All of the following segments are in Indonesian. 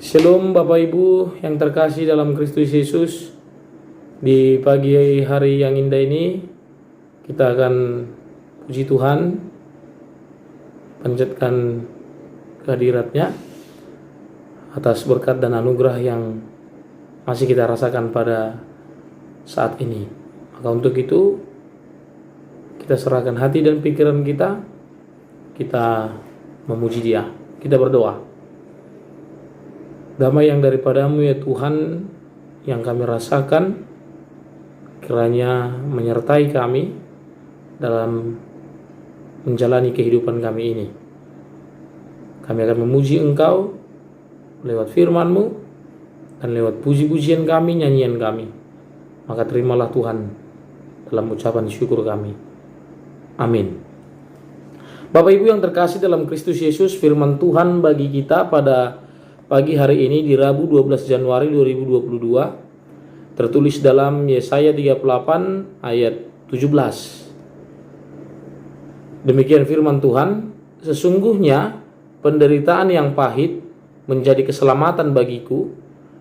Shalom Bapak Ibu yang terkasih dalam Kristus Yesus. Di pagi hari yang indah ini kita akan puji Tuhan, panjatkan kehadiratnya atas berkat dan anugerah yang masih kita rasakan pada saat ini. Maka untuk itu kita serahkan hati dan pikiran kita memuji Dia. Kita berdoa. Damai yang daripadamu ya Tuhan yang kami rasakan, kiranya menyertai kami dalam menjalani kehidupan kami ini. Kami akan memuji Engkau lewat firman-Mu dan lewat puji-pujian kami, nyanyian kami. Maka terimalah Tuhan dalam ucapan syukur kami. Amin. Bapak Ibu yang terkasih dalam Kristus Yesus, firman Tuhan bagi kita pada pagi hari ini di Rabu 12 Januari 2022 tertulis dalam Yesaya 38 ayat 17. Demikian firman Tuhan, sesungguhnya penderitaan yang pahit menjadi keselamatan bagiku,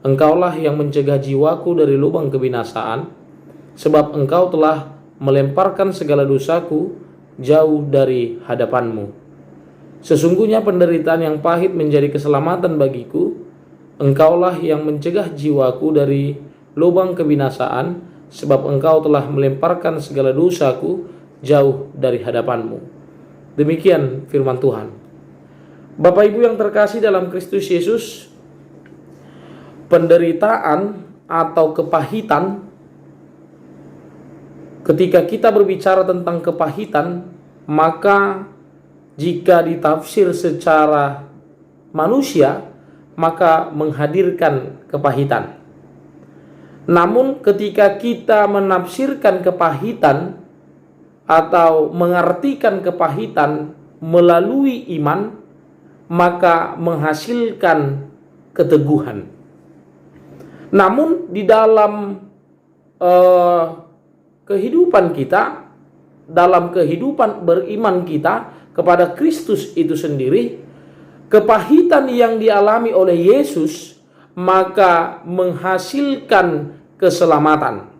engkaulah yang mencegah jiwaku dari lubang kebinasaan, sebab engkau telah melemparkan segala dosaku jauh dari hadapanmu. Sesungguhnya penderitaan yang pahit menjadi keselamatan bagiku, engkaulah yang mencegah jiwaku dari lubang kebinasaan, sebab engkau telah melemparkan segala dosaku jauh dari hadapanmu. Demikian firman Tuhan. Bapak Ibu yang terkasih dalam Kristus Yesus, penderitaan atau kepahitan, ketika kita berbicara tentang kepahitan, maka jika ditafsir secara manusia, maka menghadirkan kepahitan. Namun ketika kita menafsirkan kepahitan atau mengartikan kepahitan melalui iman, maka menghasilkan keteguhan. Namun di dalam kehidupan kita, dalam kehidupan beriman kita kepada Kristus itu sendiri, kepahitan yang dialami oleh Yesus maka menghasilkan keselamatan.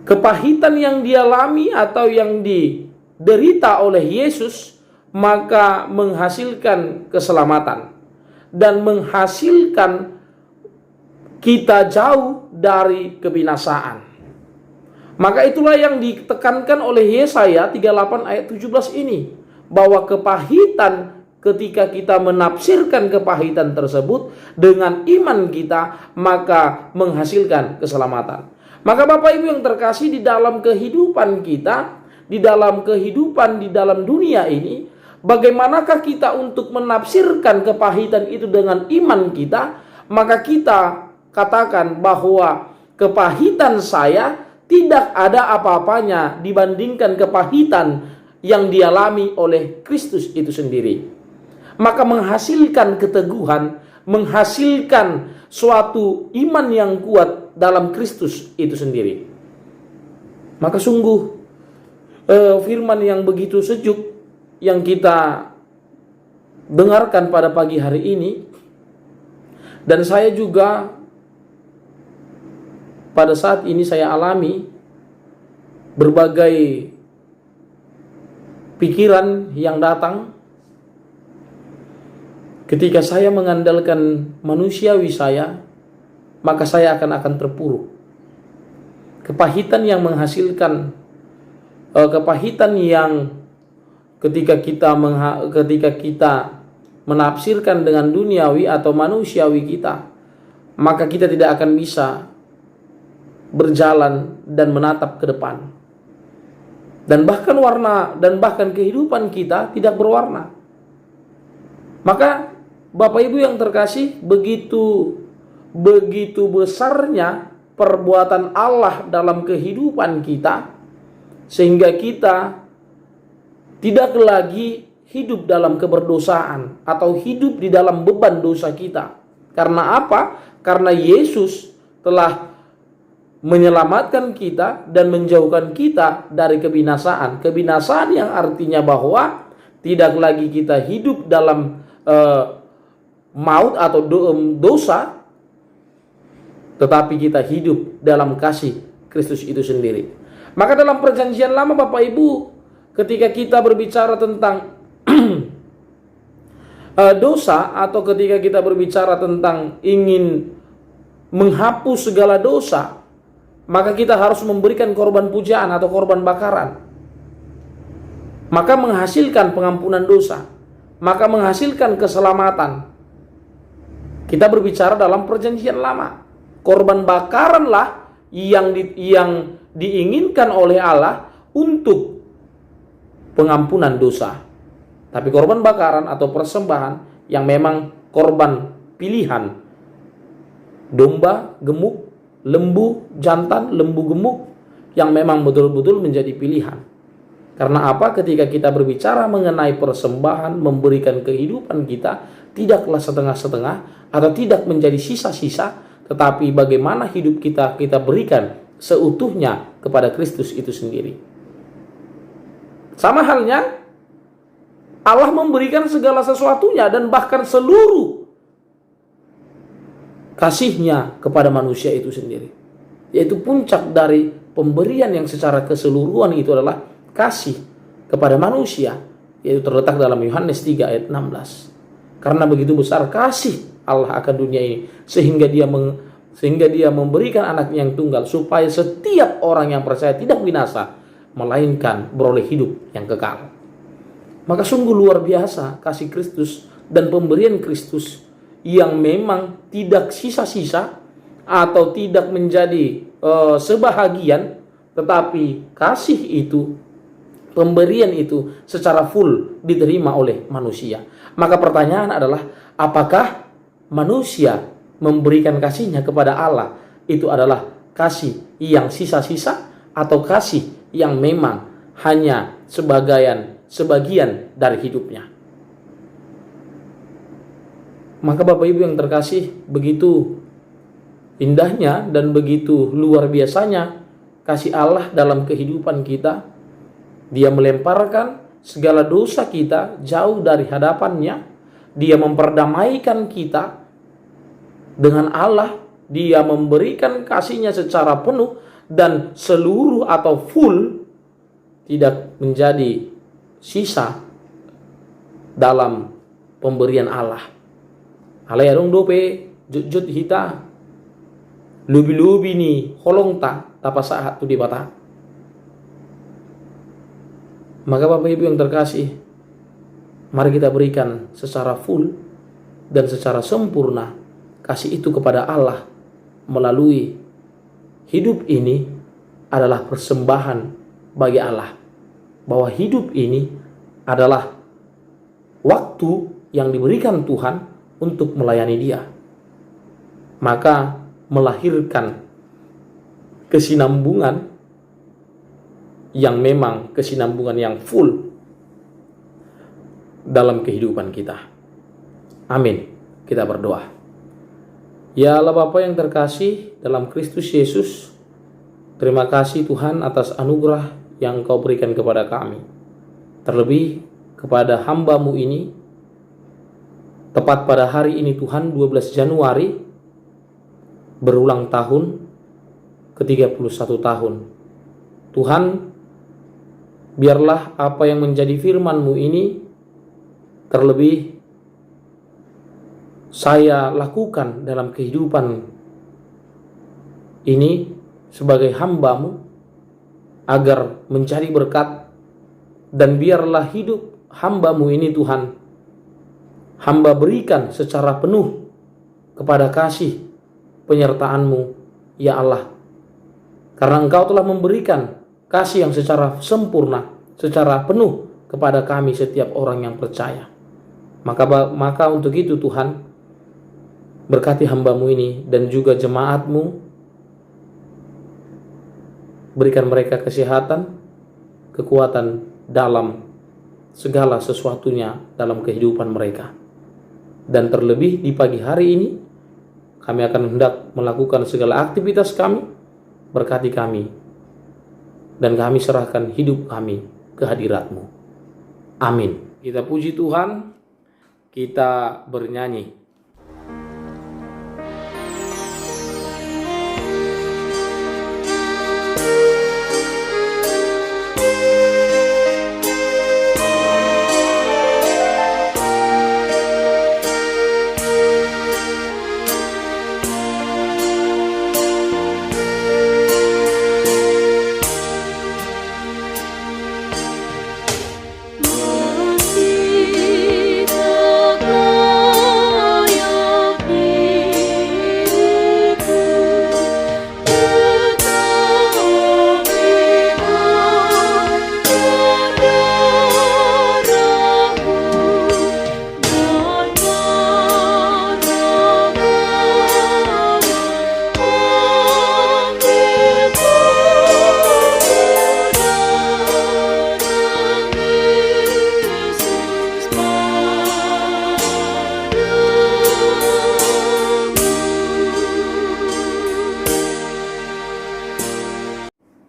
Kepahitan yang dialami atau yang diderita oleh Yesus maka menghasilkan keselamatan dan menghasilkan kita jauh dari kebinasaan. Maka itulah yang ditekankan oleh Yesaya 38 ayat 17 ini, bahwa kepahitan, ketika kita menafsirkan kepahitan tersebut dengan iman kita, maka menghasilkan keselamatan. Maka Bapak Ibu yang terkasih, di dalam kehidupan kita, di dalam kehidupan di dalam dunia ini, bagaimanakah kita untuk menafsirkan kepahitan itu dengan iman kita? Maka kita katakan bahwa kepahitan saya tidak ada apa-apanya dibandingkan kepahitan yang dialami oleh Kristus itu sendiri. Maka menghasilkan keteguhan, menghasilkan suatu iman yang kuat dalam Kristus itu sendiri. Maka sungguh firman yang begitu sejuk yang kita dengarkan pada pagi hari ini, dan saya juga pada saat ini saya alami berbagai pikiran yang datang ketika saya mengandalkan manusiawi saya, maka saya akan terpuruk. Kepahitan yang menghasilkan kepahitan yang ketika kita menafsirkan dengan duniawi atau manusiawi kita, maka kita tidak akan bisa berjalan dan menatap ke depan. Dan bahkan kehidupan kita tidak berwarna. Maka Bapak Ibu yang terkasih, begitu besarnya perbuatan Allah dalam kehidupan kita, sehingga kita tidak lagi hidup dalam keberdosaan atau hidup di dalam beban dosa kita. Karena apa? Karena Yesus telah menyelamatkan kita dan menjauhkan kita dari kebinasaan. Kebinasaan yang artinya bahwa tidak lagi kita hidup dalam maut atau dosa, tetapi kita hidup dalam kasih Kristus itu sendiri. Maka dalam perjanjian lama Bapak Ibu, ketika kita berbicara tentang dosa, atau ketika kita berbicara tentang ingin menghapus segala dosa, maka kita harus memberikan korban pujaan atau korban bakaran. Maka menghasilkan pengampunan dosa, maka menghasilkan keselamatan. Kita berbicara dalam perjanjian lama. Korban bakaranlah yang diinginkan oleh Allah untuk pengampunan dosa. Tapi korban bakaran atau persembahan yang memang korban pilihan, domba gemuk, lembu jantan, lembu gemuk, yang memang betul-betul menjadi pilihan. Karena apa? Ketika kita berbicara mengenai persembahan, memberikan kehidupan kita, tidaklah setengah-setengah atau tidak menjadi sisa-sisa, tetapi bagaimana hidup kita berikan seutuhnya kepada Kristus itu sendiri. Sama halnya, Allah memberikan segala sesuatunya dan bahkan seluruh kasih-Nya kepada manusia itu sendiri. Yaitu puncak dari pemberian yang secara keseluruhan itu adalah kasih kepada manusia, yaitu terletak dalam Yohanes 3 ayat 16. Karena begitu besar kasih Allah akan dunia ini, sehingga dia memberikan anaknya yang tunggal, supaya setiap orang yang percaya tidak binasa, melainkan beroleh hidup yang kekal. Maka sungguh luar biasa kasih Kristus dan pemberian Kristus yang memang tidak sisa-sisa atau tidak menjadi sebahagian, tetapi kasih itu, pemberian itu secara full diterima oleh manusia. Maka pertanyaan adalah, apakah manusia memberikan kasihnya kepada Allah itu adalah kasih yang sisa-sisa atau kasih yang memang hanya sebagian dari hidupnya? Maka Bapak Ibu yang terkasih, begitu indahnya dan begitu luar biasanya kasih Allah dalam kehidupan kita. Dia melemparkan segala dosa kita jauh dari hadapannya. Dia memperdamaikan kita dengan Allah. Dia memberikan kasih-Nya secara penuh dan seluruh atau full, tidak menjadi sisa dalam pemberian Allah. Allah ya dong dope jut hita lubi ni holong ta tapasahat tu di bata. Maka Bapak Ibu yang terkasih, mari kita berikan secara full dan secara sempurna kasih itu kepada Allah melalui hidup ini adalah persembahan bagi Allah. Bahwa hidup ini adalah waktu yang diberikan Tuhan untuk melayani Dia. Maka melahirkan kesinambungan yang memang kesinambungan yang full dalam kehidupan kita. Amin. Kita berdoa. Ya Allah Bapa yang terkasih dalam Kristus Yesus, terima kasih Tuhan atas anugerah yang Kau berikan kepada kami. Terlebih kepada hamba-Mu ini, tepat pada hari ini Tuhan 12 Januari, berulang tahun ke-31 tahun. Tuhan, biarlah apa yang menjadi firman-Mu ini terlebih saya lakukan dalam kehidupan ini sebagai hamba-Mu, agar menjadi berkat. Dan biarlah hidup hamba-Mu ini Tuhan, hamba berikan secara penuh kepada kasih penyertaan-Mu ya Allah. Karena Engkau telah memberikan kasih yang secara sempurna, secara penuh kepada kami setiap orang yang percaya. Maka untuk itu Tuhan, berkati hamba-Mu ini dan juga jemaat-Mu. Berikan mereka kesehatan, kekuatan dalam segala sesuatunya dalam kehidupan mereka. Dan terlebih di pagi hari ini, kami akan hendak melakukan segala aktivitas kami. Berkati kami, dan kami serahkan hidup kami ke hadirat-Mu. Amin. Kita puji Tuhan, kita bernyanyi.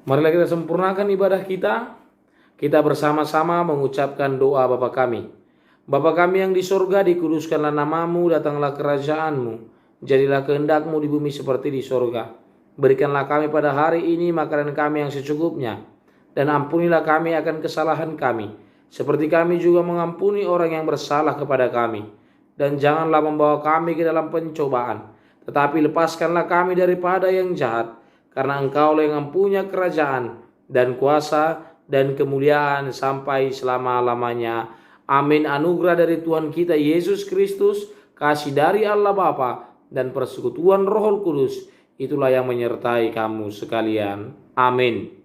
Marilah kita sempurnakan ibadah kita. Kita bersama-sama mengucapkan doa Bapa kami. Bapa kami yang di sorga, dikuduskanlah namamu, datanglah kerajaanmu. Jadilah kehendakmu di bumi seperti di sorga. Berikanlah kami pada hari ini makanan kami yang secukupnya. Dan ampunilah kami akan kesalahan kami, seperti kami juga mengampuni orang yang bersalah kepada kami. Dan janganlah membawa kami ke dalam pencobaan, tetapi lepaskanlah kami daripada yang jahat. Karena Engkaulah yang mempunyai kerajaan dan kuasa dan kemuliaan sampai selama-lamanya. Amin. Anugerah dari Tuhan kita Yesus Kristus, kasih dari Allah Bapa, dan persekutuan Roh Kudus, itulah yang menyertai kamu sekalian. Amin.